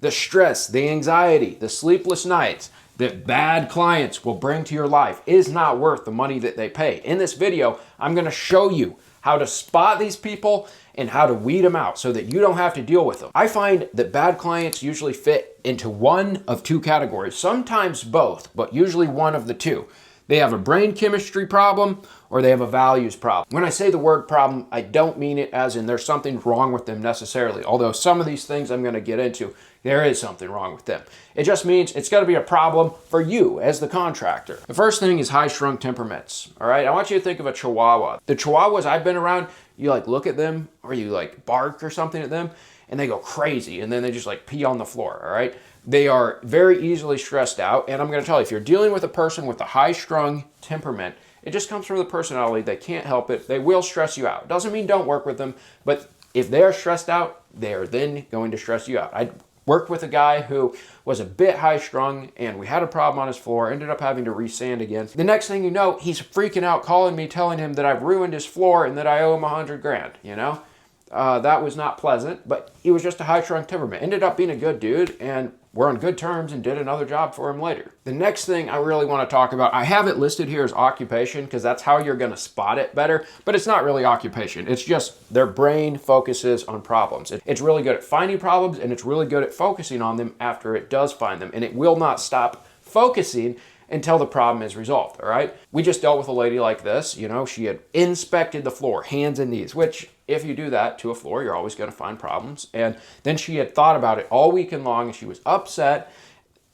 The stress, the anxiety, the sleepless nights that bad clients will bring to your life is not worth the money that they pay. In this video, I'm gonna show you how to spot these people and how to weed them out so that you don't have to deal with them. I find that bad clients usually fit into one of two categories, sometimes both, but usually one of the two. They have a brain chemistry problem or they have a values problem. When I say the word problem, I don't mean it as in there's something wrong with them necessarily. Although some of these things I'm gonna get into, there is something wrong with them. It just means it's gonna be a problem for you as the contractor. The first thing is high-strung temperaments, all right? I want you to think of a Chihuahua. The Chihuahuas I've been around, you like look at them or you like bark or something at them and they go crazy and then they just like pee on the floor, all right? They are very easily stressed out, and I'm gonna tell you, if you're dealing with a person with a high-strung temperament, it just comes from the personality. They can't help it. They will stress you out. Doesn't mean don't work with them, but if they're stressed out, they're then going to stress you out. I worked with a guy who was a bit high-strung, and we had a problem on his floor, ended up having to resand again. The next thing you know, he's freaking out, calling me, telling him that I've ruined his floor and that I owe him 100 grand, you know? That was not pleasant, but he was just a high-strung temperament. Ended up being a good dude, and we're on good terms and did another job for him later. The next thing I really want to talk about, I have it listed here as occupation because that's how you're going to spot it better, but it's not really occupation. It's just their brain focuses on problems. It's really good at finding problems, and it's really good at focusing on them after it does find them, and it will not stop focusing until the problem is resolved, all right? We just dealt with a lady like this, you know, she had inspected the floor, hands and knees, which if you do that to a floor, you're always gonna find problems. And then she had thought about it all weekend long and she was upset.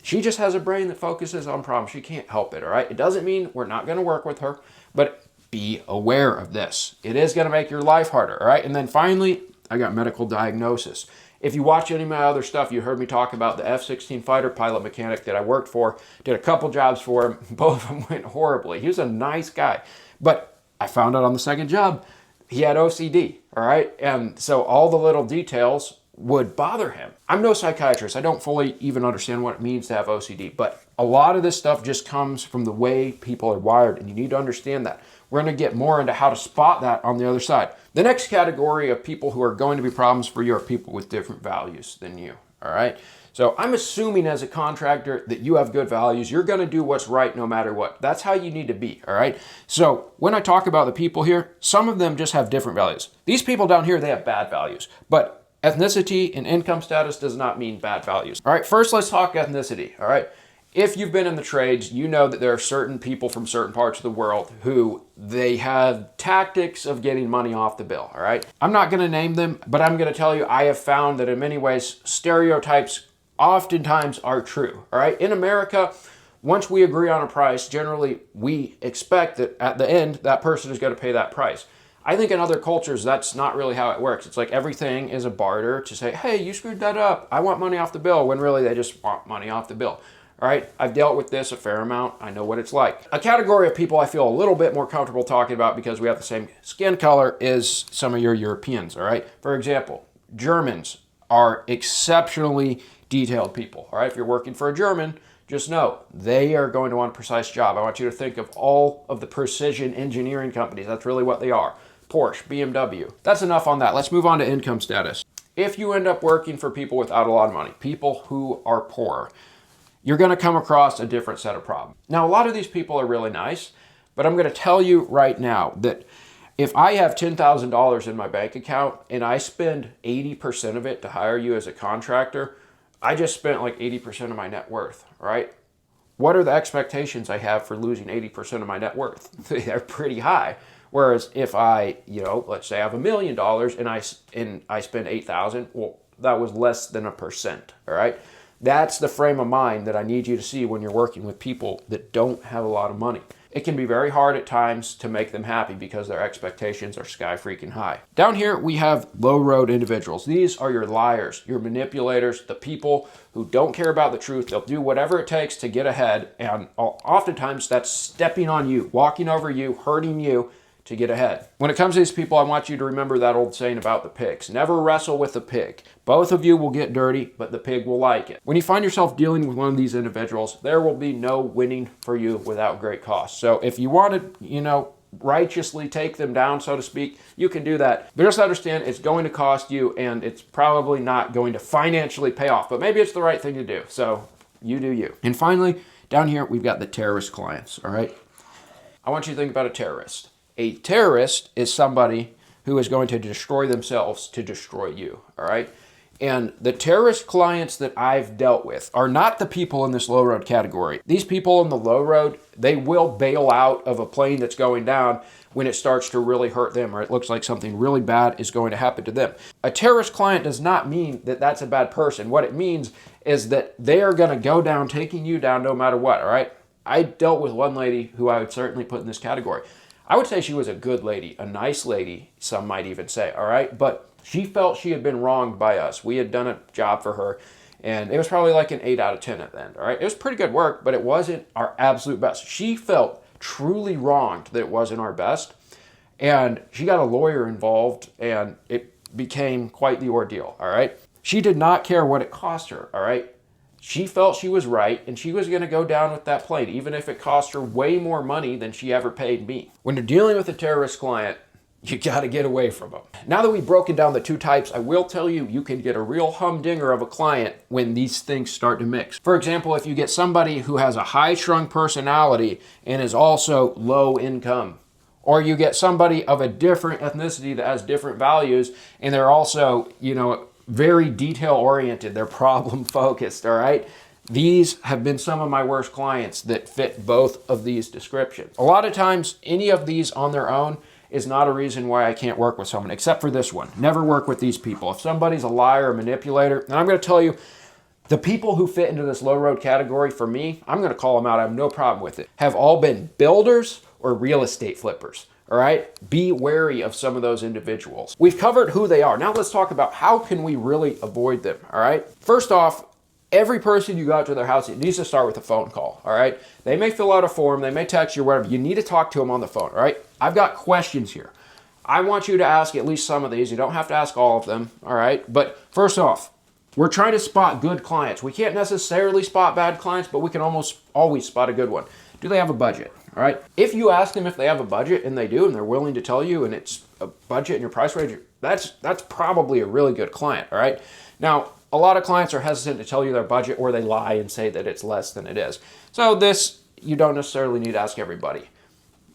She just has a brain that focuses on problems. She can't help it, all right? It doesn't mean we're not gonna work with her, but be aware of this. It is gonna make your life harder, all right? And then finally, I got medical diagnosis. If you watch any of my other stuff, you heard me talk about the F-16 fighter pilot mechanic that I worked for, did a couple jobs for him. Both of them went horribly. He was a nice guy, but I found out on the second job, he had OCD, all right? And so all the little details would bother him. I'm no psychiatrist. I don't fully even understand what it means to have OCD, but a lot of this stuff just comes from the way people are wired, and you need to understand that. We're gonna get more into how to spot that on the other side. The next category of people who are going to be problems for you are people with different values than you, all right? So I'm assuming as a contractor that you have good values. You're gonna do what's right no matter what. That's how you need to be, all right? So when I talk about the people here, some of them just have different values. These people down here, they have bad values, but ethnicity and income status does not mean bad values. All right, first let's talk ethnicity, all right? If you've been in the trades, you know that there are certain people from certain parts of the world who they have tactics of getting money off the bill, all right? I'm not gonna name them, but I'm gonna tell you I have found that in many ways, stereotypes oftentimes are true, all right? In America, once we agree on a price, generally we expect that at the end, that person is gonna pay that price. I think in other cultures, that's not really how it works. It's like everything is a barter to say, hey, you screwed that up. I want money off the bill, when really they just want money off the bill. All right, I've dealt with this a fair amount. I know what it's like. A category of people I feel a little bit more comfortable talking about because we have the same skin color is some of your Europeans, all right? For example, Germans are exceptionally detailed people, all right? If you're working for a German, just know they are going to want a precise job. I want you to think of all of the precision engineering companies. That's really what they are. Porsche, BMW. That's enough on that. Let's move on to income status. If you end up working for people without a lot of money, people who are poor, you're gonna come across a different set of problems. Now, a lot of these people are really nice, but I'm gonna tell you right now that if I have $10,000 in my bank account and I spend 80% of it to hire you as a contractor, I just spent like 80% of my net worth, right? What are the expectations I have for losing 80% of my net worth? They're pretty high. Whereas if I, you know, let's say I have $1 million and I spend 8,000, well, that was less than 1%, all right? That's the frame of mind that I need you to see when you're working with people that don't have a lot of money. It can be very hard at times to make them happy because their expectations are sky freaking high. Down here, we have low road individuals. These are your liars, your manipulators, the people who don't care about the truth. They'll do whatever it takes to get ahead. And oftentimes that's stepping on you, walking over you, hurting you to get ahead. When it comes to these people, I want you to remember that old saying about the pigs. Never wrestle with the pig. Both of you will get dirty, but the pig will like it. When you find yourself dealing with one of these individuals, there will be no winning for you without great cost. So if you want to, you know, righteously take them down, so to speak, you can do that. But just understand it's going to cost you, and it's probably not going to financially pay off, but maybe it's the right thing to do. So you do you. And finally, down here, we've got the terrorist clients, all right? I want you to think about a terrorist. A terrorist is somebody who is going to destroy themselves to destroy you, all right? And the terrorist clients that I've dealt with are not the people in this low road category. These people in the low road, they will bail out of a plane that's going down when it starts to really hurt them, or it looks like something really bad is going to happen to them. A terrorist client does not mean that that's a bad person. What it means is that they are going to go down, taking you down no matter what, all right? I dealt with one lady who I would certainly put in this category. I would say she was a good lady, a nice lady, some might even say, all right? But she felt she had been wronged by us. We had done a job for her, and it was probably like an 8 out of 10 at the end, all right? It was pretty good work, but it wasn't our absolute best. She felt truly wronged that it wasn't our best, and she got a lawyer involved, and it became quite the ordeal, all right? She did not care what it cost her, all right? She felt she was right, and she was going to go down with that plane, even if it cost her way more money than she ever paid me. When you're dealing with a terrorist client, you got to get away from them. Now that we've broken down the two types, I will tell you, you can get a real humdinger of a client when these things start to mix. For example, if you get somebody who has a high-strung personality and is also low income, or you get somebody of a different ethnicity that has different values, and they're also, very detail-oriented, they're problem-focused, all right? These have been some of my worst clients that fit both of these descriptions. A lot of times, any of these on their own is not a reason why I can't work with someone, except for this one. Never work with these people. If somebody's a liar or manipulator, and I'm going to tell you, the people who fit into this low road category for me, I'm going to call them out. I have no problem with it, have all been builders or real estate flippers. All right, be wary of some of those individuals. We've covered who they are. Now let's talk about how can we really avoid them, all right? First off, every person you go out to their house, it needs to start with a phone call, all right? They may fill out a form, they may text you, whatever. You need to talk to them on the phone, all right? I've got questions here. I want you to ask at least some of these. You don't have to ask all of them, all right? But first off, we're trying to spot good clients. We can't necessarily spot bad clients, but we can almost always spot a good one. Do they have a budget? All right. If you ask them if they have a budget, and they do, and they're willing to tell you, and it's a budget in your price range, that's probably a really good client. All right. Now, a lot of clients are hesitant to tell you their budget, or they lie and say that it's less than it is. So this, you don't necessarily need to ask everybody.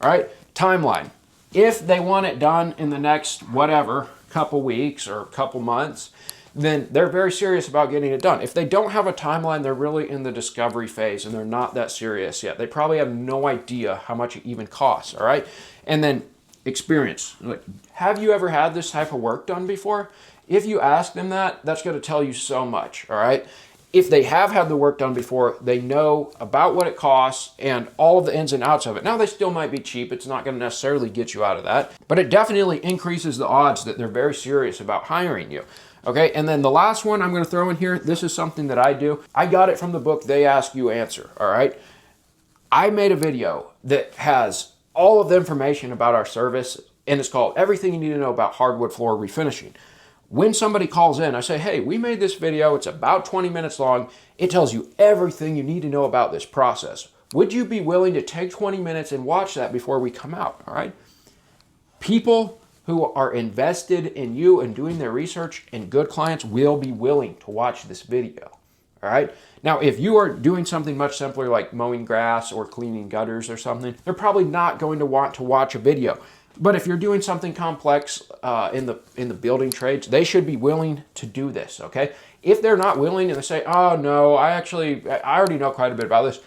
All right. Timeline. If they want it done in the next whatever, couple weeks or couple months, then they're very serious about getting it done. If they don't have a timeline, they're really in the discovery phase and they're not that serious yet. They probably have no idea how much it even costs, all right? And then experience. Like, have you ever had this type of work done before? If you ask them that, that's going to tell you so much, all right? If they have had the work done before, they know about what it costs and all of the ins and outs of it. Now, they still might be cheap. It's not going to necessarily get you out of that, but it definitely increases the odds that they're very serious about hiring you. Okay, and then the last one I'm going to throw in here, this is something that I do. I got it from the book, They Ask You Answer, all right? I made a video that has all of the information about our service, and it's called Everything You Need to Know About Hardwood Floor Refinishing. When somebody calls in, I say, hey, we made this video. It's about 20 minutes long. It tells you everything you need to know about this process. Would you be willing to take 20 minutes and watch that before we come out, all right? People who are invested in you and doing their research, and good clients will be willing to watch this video, all right? Now, if you are doing something much simpler like mowing grass or cleaning gutters or something, they're probably not going to want to watch a video. But if you're doing something complex in the building trades, they should be willing to do this, okay? If they're not willing and they say, oh, no, I already know quite a bit about this,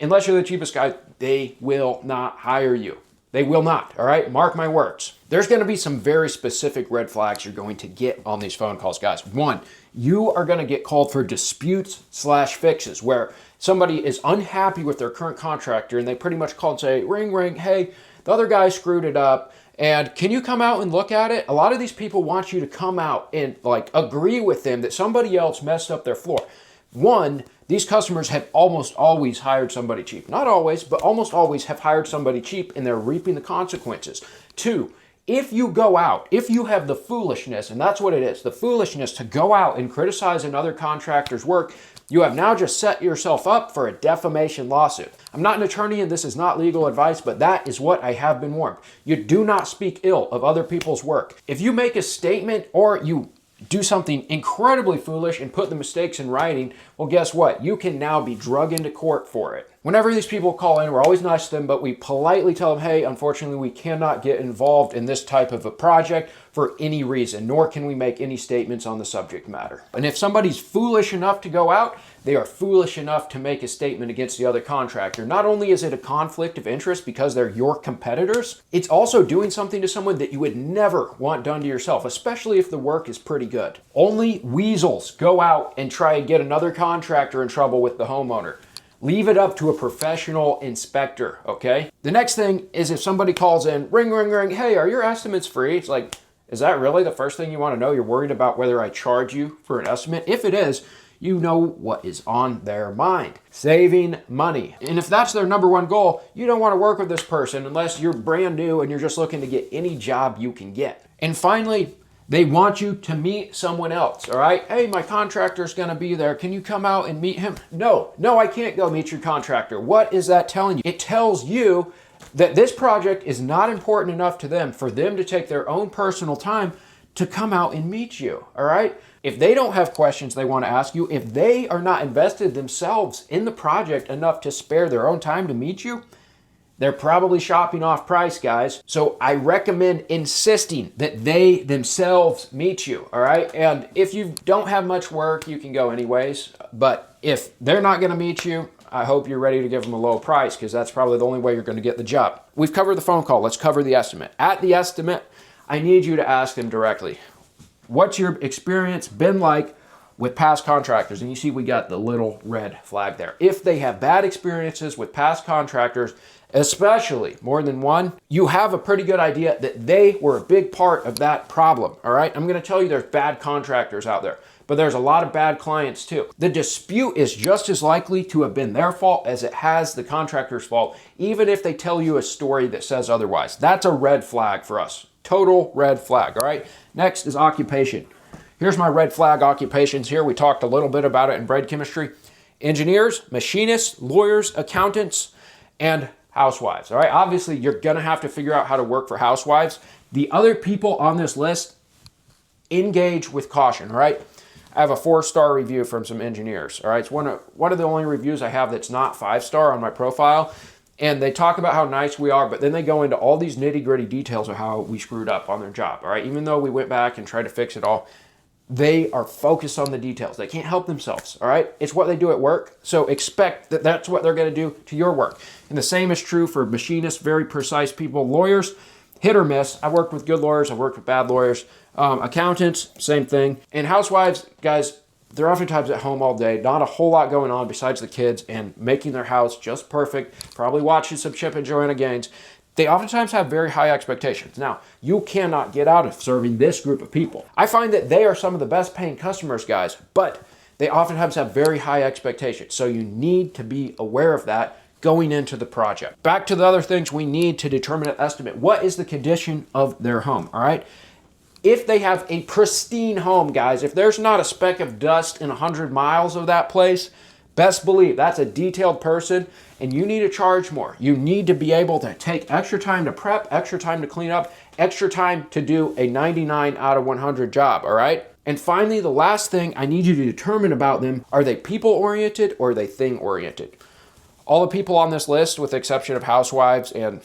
unless you're the cheapest guy, they will not hire you. They will not, all right? Mark my words. There's going to be some very specific red flags you're going to get on these phone calls, guys. One, you are going to get called for disputes/fixes, where somebody is unhappy with their current contractor and they pretty much call and say, ring, ring, hey, the other guy screwed it up, and can you come out and look at it? A lot of these people want you to come out and agree with them that somebody else messed up their floor. One, these customers have almost always hired somebody cheap. Not always, but almost always have hired somebody cheap, and they're reaping the consequences. Two, If you go out, if you have the foolishness, and that's what it is, the foolishness to go out and criticize another contractor's work, you have now just set yourself up for a defamation lawsuit. I'm not an attorney and this is not legal advice, but that is what I have been warned. You do not speak ill of other people's work. If you make a statement or you do something incredibly foolish and put the mistakes in writing, well, guess what? You can now be drug into court for it. Whenever these people call in, we're always nice to them, but we politely tell them, hey, unfortunately, we cannot get involved in this type of a project for any reason, nor can we make any statements on the subject matter. And if somebody's foolish enough to go out, they are foolish enough to make a statement against the other contractor. Not only is it a conflict of interest because they're your competitors, it's also doing something to someone that you would never want done to yourself, especially if the work is pretty good. Only weasels go out and try and get another contractor in trouble with the homeowner. Leave it up to a professional inspector, okay? The next thing is if somebody calls in, ring, ring, ring, hey, are your estimates free? It's like, is that really the first thing you want to know? You're worried about whether I charge you for an estimate? If it is, you know what is on their mind. Saving money. And if that's their number one goal, you don't want to work with this person unless you're brand new and you're just looking to get any job you can get. And finally, they want you to meet someone else, all right? Hey, my contractor's gonna be there. Can you come out and meet him? No, I can't go meet your contractor. What is that telling you? It tells you that this project is not important enough to them for them to take their own personal time to come out and meet you, all right? If they don't have questions they want to ask you, if they are not invested themselves in the project enough to spare their own time to meet you, they're probably shopping off price, guys. So I recommend insisting that they themselves meet you, all right? And if you don't have much work, you can go anyways. But if they're not gonna meet you, I hope you're ready to give them a low price because that's probably the only way you're gonna get the job. We've covered the phone call, let's cover the estimate. At the estimate, I need you to ask them directly, what's your experience been like with past contractors? And you see we got the little red flag there. If they have bad experiences with past contractors, especially more than one, you have a pretty good idea that they were a big part of that problem, all right? I'm gonna tell you there's bad contractors out there, but there's a lot of bad clients too. The dispute is just as likely to have been their fault as it has the contractor's fault, even if they tell you a story that says otherwise. That's a red flag for us. Total red flag, all right? Next is occupation. Here's my red flag occupations here. We talked a little bit about it in bread chemistry. Engineers, machinists, lawyers, accountants, and housewives, all right? Obviously, you're gonna have to figure out how to work for housewives. The other people on this list, engage with caution, all right? I have a 4-star review from some engineers, all right? It's one of the only reviews I have that's not 5-star on my profile. And they talk about how nice we are, but then they go into all these nitty-gritty details of how we screwed up on their job, all right? Even though we went back and tried to fix it all, they are focused on the details. They can't help themselves, all right? It's what they do at work, so expect that that's what they're gonna do to your work. And the same is true for machinists, very precise people. Lawyers, hit or miss. I've worked with good lawyers, I've worked with bad lawyers. Accountants, same thing. And housewives, guys, they're oftentimes at home all day, not a whole lot going on besides the kids and making their house just perfect, probably watching some Chip and Joanna Gaines. They oftentimes have very high expectations. Now, you cannot get out of serving this group of people. I find that they are some of the best paying customers, guys, but they oftentimes have very high expectations. So you need to be aware of that going into the project. Back to the other things we need to determine an estimate. What is the condition of their home, all right? If they have a pristine home, guys, if there's not a speck of dust in 100 miles of that place, best believe that's a detailed person and you need to charge more. You need to be able to take extra time to prep, extra time to clean up, extra time to do a 99 out of 100 job, all right? And finally, the last thing I need you to determine about them, are they people-oriented or are they thing-oriented? All the people on this list, with the exception of housewives and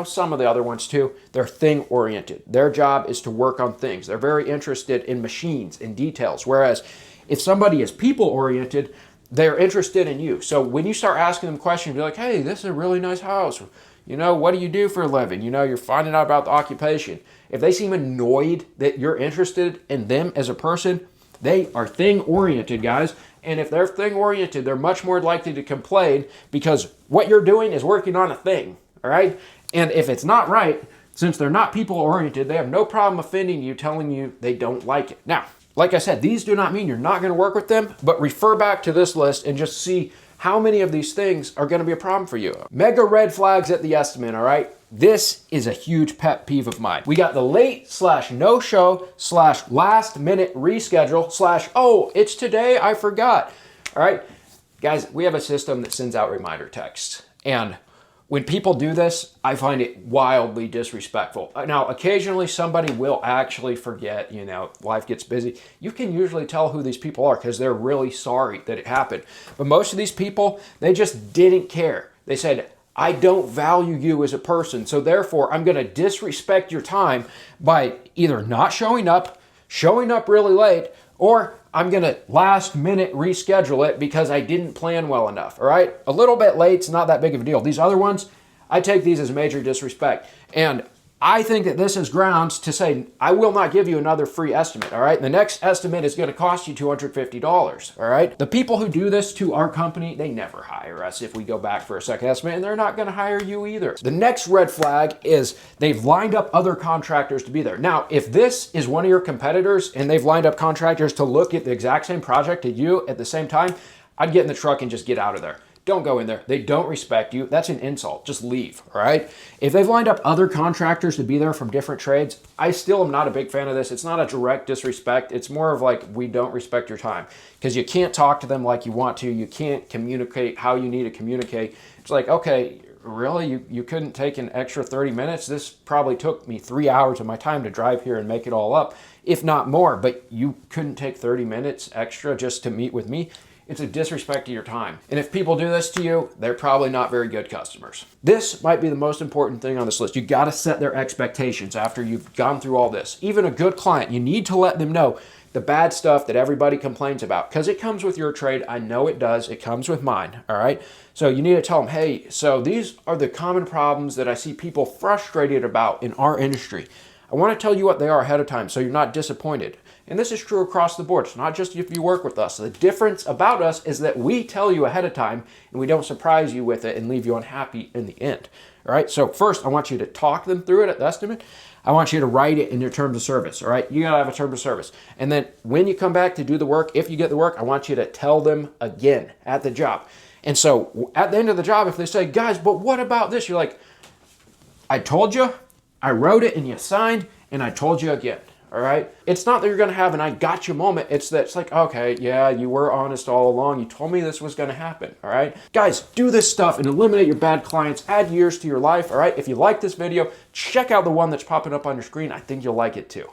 some of the other ones too, they're thing-oriented. Their job is to work on things. They're very interested in machines and details. Whereas if somebody is people-oriented, they're interested in you. So when you start asking them questions, you're like, hey, this is a really nice house. What do you do for a living? You're finding out about the occupation. If they seem annoyed that you're interested in them as a person, they are thing-oriented, guys. And if they're thing-oriented, they're much more likely to complain because what you're doing is working on a thing, all right? And if it's not right, since they're not people-oriented, they have no problem offending you, telling you they don't like it. Now, like I said, these do not mean you're not going to work with them, but refer back to this list and just see how many of these things are going to be a problem for you? Mega red flags at the estimate, all right? This is a huge pet peeve of mine. We got the late / no show / last minute reschedule / oh, it's today, I forgot. All right, guys, we have a system that sends out reminder texts. And when people do this, I find it wildly disrespectful. Now, occasionally somebody will actually forget, you know, life gets busy. You can usually tell who these people are because they're really sorry that it happened. But most of these people, they just didn't care. They said, I don't value you as a person, so therefore I'm going to disrespect your time by either not showing up really late, or I'm going to last minute reschedule it because I didn't plan well enough, all right? A little bit late's not that big of a deal. These other ones, I take these as major disrespect. And I think that this is grounds to say, I will not give you another free estimate, all right? The next estimate is going to cost you $250, all right? The people who do this to our company, they never hire us if we go back for a second estimate, and they're not going to hire you either. The next red flag is they've lined up other contractors to be there. Now, if this is one of your competitors and they've lined up contractors to look at the exact same project as you at the same time, I'd get in the truck and just get out of there. Don't go in there. They don't respect you. That's an insult. Just leave, all right? If they've lined up other contractors to be there from different trades, I still am not a big fan of this. It's not a direct disrespect. It's more of like, we don't respect your time because you can't talk to them like you want to. You can't communicate how you need to communicate. It's like, okay, really? You couldn't take an extra 30 minutes? This probably took me 3 hours of my time to drive here and make it all up, if not more, but you couldn't take 30 minutes extra just to meet with me? It's a disrespect to your time. And if people do this to you, they're probably not very good customers. This might be the most important thing on this list. You got to set their expectations after you've gone through all this. Even a good client, you need to let them know the bad stuff that everybody complains about because it comes with your trade. I know it does. It comes with mine, all right? So you need to tell them, hey, so these are the common problems that I see people frustrated about in our industry. I want to tell you what they are ahead of time so you're not disappointed. And this is true across the board. It's not just if you work with us. The difference about us is that we tell you ahead of time and we don't surprise you with it and leave you unhappy in the end. All right, so first I want you to talk them through it at the estimate. I want you to write it in your terms of service, all right? You gotta have a term of service. And then when you come back to do the work, if you get the work, I want you to tell them again at the job. And so at the end of the job, if they say, guys, but what about this? You're like, I told you, I wrote it and you signed, and I told you again. All right. It's not that you're going to have an I got you moment. It's that it's like, okay, yeah, you were honest all along. You told me this was going to happen. All right. Guys, do this stuff and eliminate your bad clients. Add years to your life. All right. If you like this video, check out the one that's popping up on your screen. I think you'll like it too.